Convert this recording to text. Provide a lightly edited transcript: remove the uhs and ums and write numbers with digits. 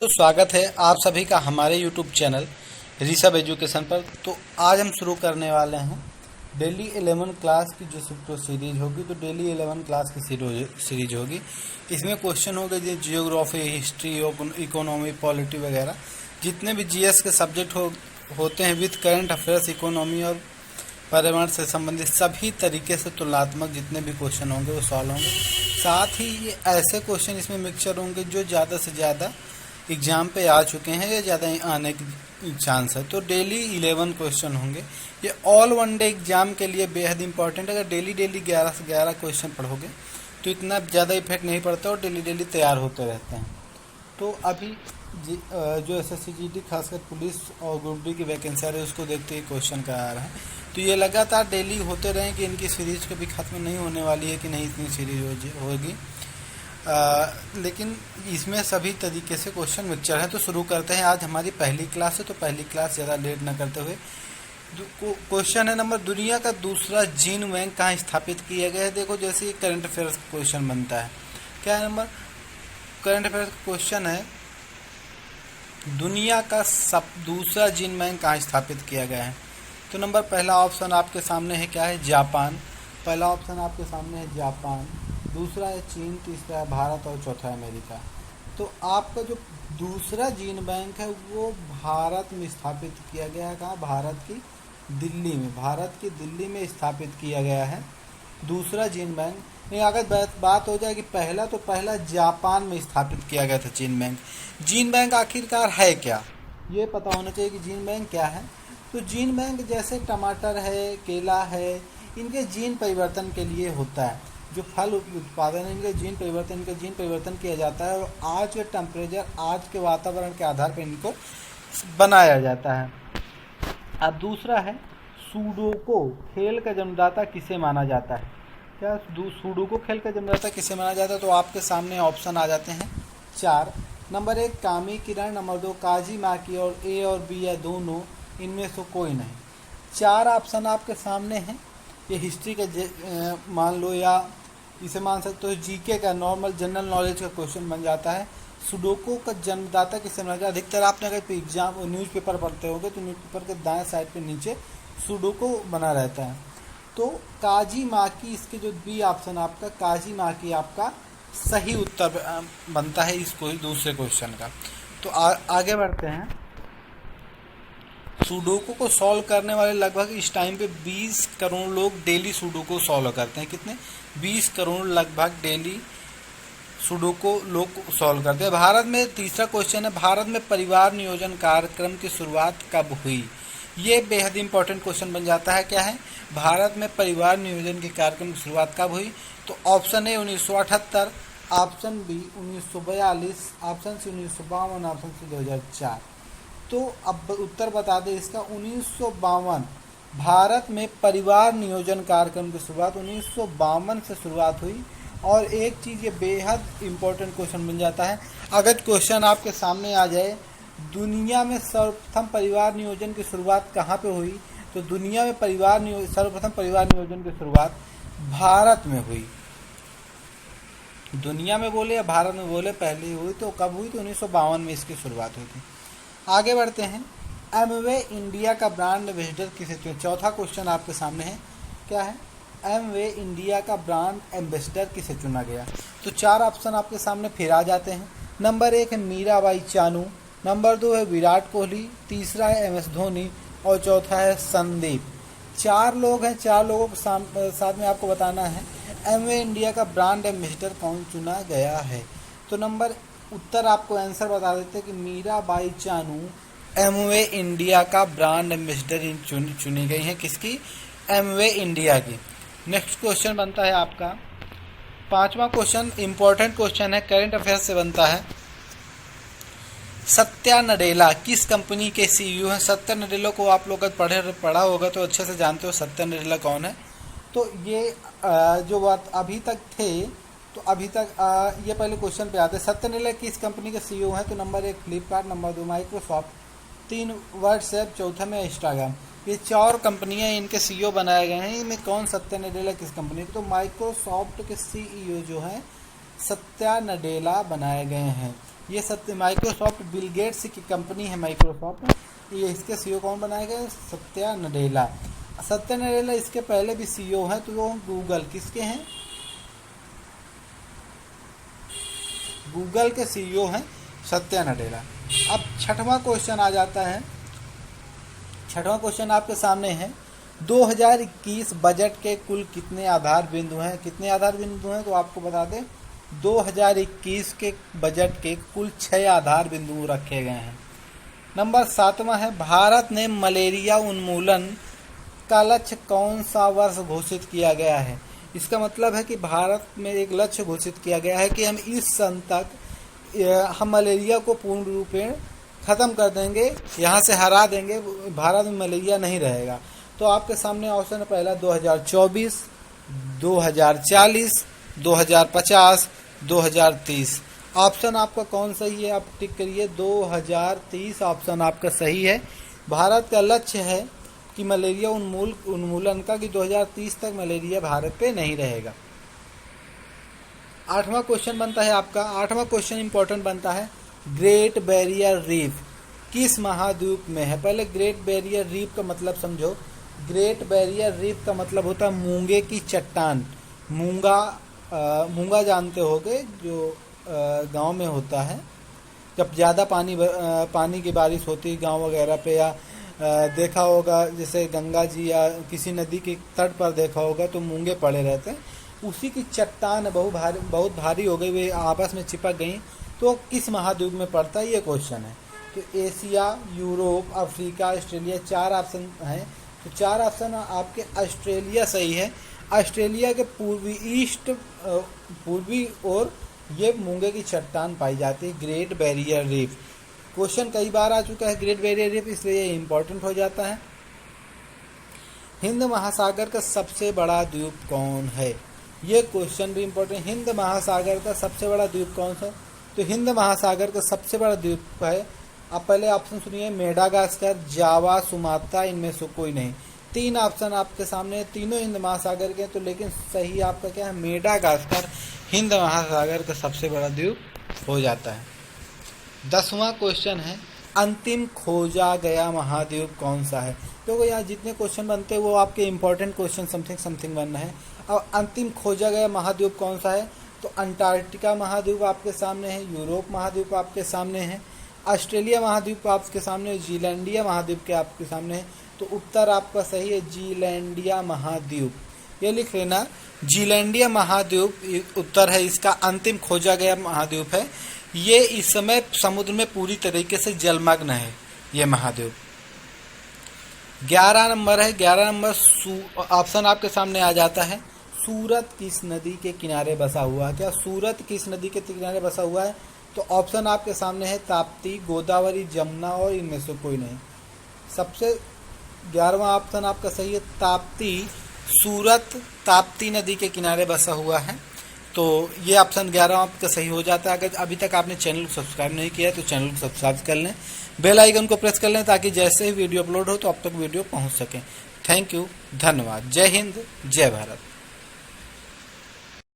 तो स्वागत है आप सभी का हमारे YouTube चैनल ऋषभ एजुकेशन पर। तो आज हम शुरू करने वाले हैं डेली 11 क्लास की जो सीरीज होगी। तो डेली 11 क्लास की सीरीज होगी। इसमें क्वेश्चन होंगे जो जियोग्राफी, हिस्ट्री, इकोनॉमी, पॉलिटी वगैरह जितने भी जीएस के सब्जेक्ट होते हैं विद करंट अफेयर्स, इकोनॉमी और पर्यावरण से संबंधित सभी तरीके से तुलनात्मक जितने भी क्वेश्चन होंगे वो सॉल्व होंगे। साथ ही ये ऐसे क्वेश्चन इसमें मिक्सचर होंगे जो ज़्यादा से ज़्यादा एग्जाम पे आ चुके हैं या ज़्यादा आने की चांस है। तो डेली 11 क्वेश्चन होंगे। ये ऑल वन डे एग्जाम के लिए बेहद इंपॉर्टेंट है। अगर डेली 11 से 11 क्वेश्चन पढ़ोगे तो इतना ज़्यादा इफेक्ट नहीं पड़ता और डेली तैयार होते रहते हैं। तो अभी जो एसएससी जीडी खासकर पुलिस और ग्रुप डी की वैकेंसी आ रही है उसको देखते ही क्वेश्चन का आ रहा है। तो ये लगातार डेली होते रहें कि इनकी सीरीज कभी ख़त्म नहीं होने वाली है कि नहीं इतनी सीरीज होगी। लेकिन इसमें सभी तरीके से क्वेश्चन मिक्सचर है। तो शुरू करते हैं। आज हमारी पहली क्लास है तो पहली क्लास ज़्यादा लेट न करते हुए क्वेश्चन है नंबर, दुनिया का दूसरा जीन बैंक कहाँ स्थापित किया गया है। देखो जैसे ये करंट अफेयर्स क्वेश्चन बनता है। क्या है नंबर? करंट अफेयर्स क्वेश्चन है, दुनिया का दूसरा जीन बैंक कहाँ स्थापित किया गया है। तो नंबर पहला ऑप्शन आपके सामने है, क्या है? जापान। पहला ऑप्शन आपके सामने है जापान, दूसरा है चीन, तीसरा है भारत और चौथा है अमेरिका। तो आपका जो दूसरा जीन बैंक है वो भारत में स्थापित किया गया है। कहाँ? भारत की दिल्ली में। भारत की दिल्ली में स्थापित किया गया है दूसरा जीन बैंक। नहीं, अगर बात हो जाए कि पहला जापान में स्थापित किया गया था जीन बैंक। जीन बैंक आखिरकार है क्या, ये पता होना चाहिए कि जीन बैंक क्या है। तो जीन बैंक जैसे टमाटर है, केला है, इनके जीन परिवर्तन के लिए होता है। जो फल उत्पादन है इनका जीन परिवर्तन किया जाता है और आज के टेम्परेचर, आज के वातावरण के आधार पर इनको बनाया जाता है। अब दूसरा है सुडोको खेल का जन्मदाता किसे माना जाता है। क्या सुडोको खेल का जन्मदाता किसे माना जाता है? तो आपके सामने ऑप्शन आ जाते हैं 4। नंबर 1 कामी किरण, नंबर 2 काजी माकी और ए और बी या दोनों, इनमें से कोई नहीं। 4 ऑप्शन आपके सामने हैं। ये हिस्ट्री का मान लो या इसे मान सकते हो जीके का, नॉर्मल जनरल नॉलेज का क्वेश्चन बन जाता है। सुडोको का जन्मदाता किसे माना जाता है? अधिकतर आपने अगर एग्जाम न्यूज़पेपर पढ़ते होंगे तो न्यूज़पेपर के दाएं साइड पे नीचे सुडोको बना रहता है। तो काजी माकी, इसके जो बी ऑप्शन आपका काजी माकी आपका सही उत्तर बनता है इस दूसरे क्वेश्चन का। तो आगे बढ़ते हैं। सुडोको को सॉल्व करने वाले लगभग इस टाइम पे 20 करोड़ लोग डेली सुडोको सॉल्व करते हैं। कितने? 20 करोड़ लगभग डेली सुडोको लोग सॉल्व करते हैं। भारत में तीसरा क्वेश्चन है, भारत में परिवार नियोजन कार्यक्रम की शुरुआत कब हुई। ये बेहद इंपॉर्टेंट क्वेश्चन बन जाता है। क्या है? भारत में परिवार नियोजन के कार्यक्रम की शुरुआत कब हुई। तो option A 1978, option B 1942, option C 1952, option C 2004। तो अब उत्तर बता दें इसका 1952। भारत में परिवार नियोजन कार्यक्रम की शुरुआत 1952 से शुरुआत हुई। और एक चीज़ ये बेहद इंपॉर्टेंट क्वेश्चन बन जाता है। अगर क्वेश्चन आपके सामने आ जाए दुनिया में सर्वप्रथम परिवार नियोजन की शुरुआत कहाँ पे हुई, तो दुनिया में सर्वप्रथम परिवार नियोजन की शुरुआत भारत में हुई। दुनिया में बोले या भारत में बोले, पहले हुई तो कब हुई? तो 1952 में इसकी शुरुआत हुई थी। आगे बढ़ते हैं। एमवे इंडिया का ब्रांड एम्बेसडर किसे चुना। चौथा क्वेश्चन आपके सामने है। क्या है? एमवे इंडिया का ब्रांड एम्बेसडर किसे चुना गया। तो 4 ऑप्शन आपके सामने फिर आ जाते हैं। नंबर 1 है मीराबाई चानू, नंबर 2 है विराट कोहली, तीसरा है एमएस धोनी और चौथा है संदीप। 4 लोग हैं। 4 लोगों के साथ में आपको बताना है एमवे इंडिया का ब्रांड एम्बेसडर कौन चुना गया है। तो नंबर उत्तर आपको आंसर बता देते हैं कि मीराबाई चानू एमवे इंडिया का ब्रांड एम्बेसडर चुनी गई हैं। किसकी? एमवे इंडिया की। नेक्स्ट क्वेश्चन बनता है आपका 5वां क्वेश्चन, इंपॉर्टेंट क्वेश्चन है, करंट अफेयर्स से बनता है। सत्या नडेला किस कंपनी के सीईओ हैं। सत्या नडेला को आप लोग पढ़ा होगा तो अच्छे से जानते हो सत्या नडेला कौन है। तो ये जो बात अभी तक थे, तो अभी तक ये पहले क्वेश्चन पे आते हैं। सत्या नडेला किस कंपनी के सीईओ हैं। तो number 1 Flipkart, number 2 Microsoft, 3 WhatsApp, चौथा में इंस्टाग्राम। ये 4 कंपनियां इनके सीईओ बनाए गए हैं। इनमें कौन सत्या नडेला किस कंपनी के? तो माइक्रोसॉफ्ट के सीईओ जो हैं सत्या नडेला बनाए गए हैं। ये सत्य माइक्रोसॉफ्ट बिल गेट्स की कंपनी है माइक्रोसॉफ्ट, ये इसके सीईओ कौन बनाए गए? सत्या नडेला। सत्या नडेला इसके पहले भी सीईओ हैं, तो वो गूगल किसके हैं? गूगल के सीईओ हैं सत्या नडेला। अब छठवां क्वेश्चन आ जाता है। छठवां क्वेश्चन आपके सामने है 2021 बजट के कुल कितने आधार बिंदु हैं? कितने आधार बिंदु हैं तो आपको बता दें 2021 के बजट के कुल 6 आधार बिंदु रखे गए हैं। नंबर 7वां है भारत ने मलेरिया उन्मूलन का लक्ष्य कौन सा वर्ष घोषित किया गया है? इसका मतलब है कि भारत में एक लक्ष्य घोषित किया गया है कि हम इस सन तक हम मलेरिया को पूर्ण रूपेण ख़त्म कर देंगे, यहाँ से हरा देंगे, भारत में मलेरिया नहीं रहेगा। तो आपके सामने ऑप्शन है पहला 2024, 2040, 2050, 2030। ऑप्शन आपका कौन सही है? आप टिक करिए 2030 ऑप्शन आपका सही है। भारत का लक्ष्य है कि मलेरिया उन्मूलन का कि 2030 तक मलेरिया भारत पे नहीं रहेगा। 8वां क्वेश्चन बनता है आपका, 8वां क्वेश्चन इंपॉर्टेंट बनता है ग्रेट बैरियर रीफ किस महाद्वीप में है? पहले ग्रेट बैरियर रीफ का मतलब समझो। ग्रेट बैरियर रीफ का मतलब होता है मूंगे की चट्टान। मूंगा जानते होगे जो गांव में होता है, जब ज़्यादा पानी की बारिश होती है गांव वगैरह पे, या देखा होगा जैसे गंगा जी या किसी नदी के तट पर देखा होगा तो मूंगे पड़े रहते हैं, उसी की चट्टान बहुत भारी हो गई, वे आपस में चिपक गई। तो किस महाद्वीप में पड़ता है ये क्वेश्चन है। तो Asia, Europe, Africa, Australia 4 option हैं। तो 4 ऑप्शन आपके ऑस्ट्रेलिया सही है। ऑस्ट्रेलिया के पूर्वी ओर ये मूंगे की चट्टान पाई जाती है, ग्रेट बैरियर रीफ। क्वेश्चन कई बार आ चुका है ग्रेट बैरियर रीफ, इसलिए ये इंपॉर्टेंट हो जाता है। हिंद महासागर का सबसे बड़ा द्वीप कौन है? ये क्वेश्चन भी इंपॉर्टेंट। हिंद महासागर का सबसे बड़ा द्वीप कौन सा? तो हिंद महासागर का सबसे बड़ा द्वीप है, आप पहले ऑप्शन सुनिए, मेडागास्कर, जावा, सुमात्रा, इनमें से कोई नहीं। 3 ऑप्शन आपके सामने, तीनों हिंद महासागर के, तो लेकिन सही आपका क्या है? मेडागास्कर हिंद महासागर का सबसे बड़ा द्वीप हो जाता है। 10वां क्वेश्चन है अंतिम खोजा गया महाद्वीप कौन सा है? तो यहाँ जितने क्वेश्चन बनते हैं वो आपके इंपॉर्टेंट क्वेश्चन समथिंग बनना है। अब अंतिम खोजा गया महाद्वीप कौन सा है? तो अंटार्कटिका महाद्वीप आपके सामने है, यूरोप महाद्वीप आपके सामने है, ऑस्ट्रेलिया महाद्वीप आपके सामने, जीलैंडिया महाद्वीप के आपके सामने है। तो उत्तर आपका सही है जीलैंडिया महाद्वीप, ये लिख लेना, जीलैंडिया महाद्वीप उत्तर है इसका। अंतिम खोजा गया महाद्वीप है, ये इस समय समुद्र में पूरी तरीके से जलमग्न है ये महाद्वीप। 11 नंबर है, 11 नंबर ऑप्शन आपके सामने आ जाता है, सूरत किस नदी के किनारे बसा हुआ है? क्या सूरत किस नदी के किनारे बसा हुआ है? तो ऑप्शन आपके सामने है ताप्ती, गोदावरी, जमुना और इनमें से कोई नहीं। सबसे 11वां ऑप्शन आपका सही है ताप्ती। सूरत ताप्ती नदी के किनारे बसा हुआ है, तो ये ऑप्शन 11 आपका सही हो जाता है। अगर अभी तक आपने चैनल को सब्सक्राइब नहीं किया तो चैनल को सब्सक्राइब कर लें, बेल आइकन को प्रेस कर लें ताकि जैसे ही वीडियो अपलोड हो तो अब तक वीडियो पहुंच सके। थैंक यू, धन्यवाद। जय हिंद, जय भारत।